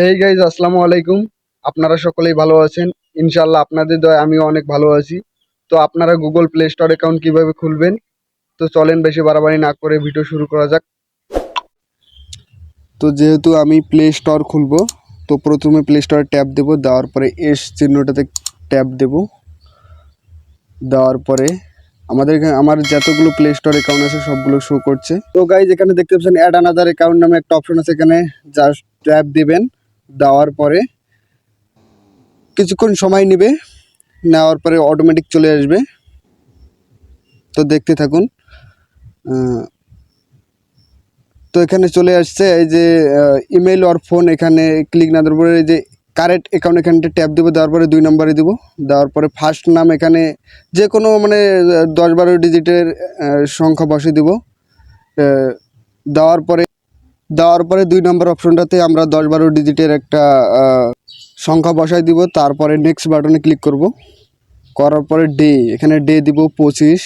এই গাইজ আসসালামু আলাইকুম। আপনারা সকলেই ভালো আছেন ইনশাআল্লাহ। আপনাদের দয়ায় আমিও অনেক ভালো আছি। তো আপনারা গুগল প্লে স্টোর অ্যাকাউন্ট কিভাবে খুলবেন, তো চলেন বেশি বাড়াবাড়ি না করে ভিডিও শুরু করা যাক। তো যেহেতু আমি প্লে স্টোর খুলবো, তো প্রথমে প্লে স্টোরে ট্যাপ দেবো, দেওয়ার পরে এস চিহ্নটাতে ট্যাপ দেবো। দেওয়ার পরে আমার যতগুলো প্লে স্টোর অ্যাকাউন্ট আছে সবগুলো শো করছে। তো গাইজ এখানে দেখতে পাচ্ছেন অ্যাড আনাদার অ্যাকাউন্ট নামে একটা অপশন আছে, এখানে জাস্ট ট্যাপ দিবেন। দেওয়ার পরে কিছুক্ষণ সময় নেবে, নেওয়ার পরে অটোমেটিক চলে আসবে। তো দেখতে থাকুন। তো এখানে চলে আসছে এই যে ইমেল অর ফোন, এখানে ক্লিক না দেওয়ার পরে এই যে কারেন্ট অ্যাকাউন্ট এখানটা ট্যাপ দেবো, দেওয়ার পরে 2 নম্বরে দেবো। দেওয়ার পরে ফার্স্ট নাম এখানে যে কোনো মানে 10-12 ডিজিটের সংখ্যা বসিয়ে দেবো। দেওয়ার পরে 2 নম্বর অপশনটাতে আমরা 10-12 ডিজিটের একটা সংখ্যা বসাই দিব। তারপরে নেক্সট বাটনে ক্লিক করব। করার পরে ডে, এখানে ডে দিব 25।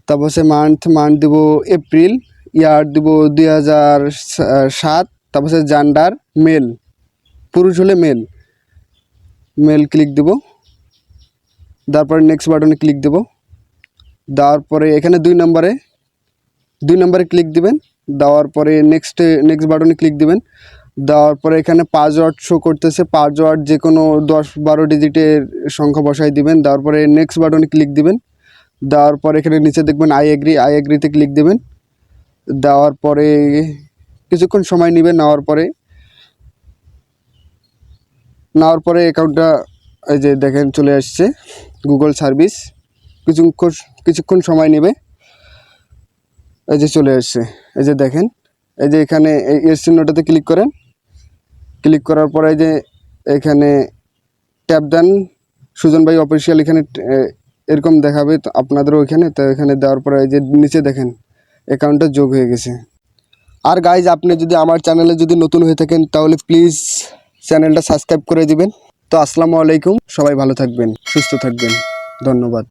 তারপর সে মান্থ দিব এপ্রিল। ইয়ার দিব 2007। তারপর সে জেন্ডার মেল, পুরুষ হলে মেল ক্লিক দেব। তারপরে নেক্সট বাটনে ক্লিক দেব। দেওয়ার পরে এখানে 2 নম্বরে ক্লিক দিবেন। দেওয়ার পরে নেক্সট বাটনে ক্লিক দিবেন। দেওয়ার পরে এখানে পাসওয়ার্ড শো করতেছে, পাসওয়ার্ড যে কোনো 10-12 ডিজিটের সংখ্যা বসাই দিবেন। দেওয়ার পরে নেক্সট বাটনে ক্লিক দিবেন। দেওয়ার পরে এখানে নিচে দেখবেন আই এগ্রিতে ক্লিক দেবেন। দেওয়ার পরে কিছুক্ষণ সময় নেবে। নেওয়ার পরে অ্যাকাউন্টটা এই যে দেখেন চলে আসছে গুগল সার্ভিস। কিছুক্ষণ সময় নেবে, এই যে চলে আসছে। এই যে দেখেন, এই যে এখানে এর চিহ্নটাতে ক্লিক করেন। ক্লিক করার পরে এই যে এখানে ট্যাপ দেন সুজন ভাই অফিসিয়াল, এখানে এরকম দেখাবে তো আপনাদেরও ওইখানে। তো এখানে দেওয়ার পরে এই যে নিচে দেখেন অ্যাকাউন্টটা যোগ হয়ে গেছে। আর গাইজ আপনি যদি আমার চ্যানেলে যদি নতুন হয়ে থাকেন তাহলে প্লিজ চ্যানেলটা সাবস্ক্রাইব করে দিবেন। তো আসসালামু আলাইকুম, সবাই ভালো থাকবেন, সুস্থ থাকবেন, ধন্যবাদ।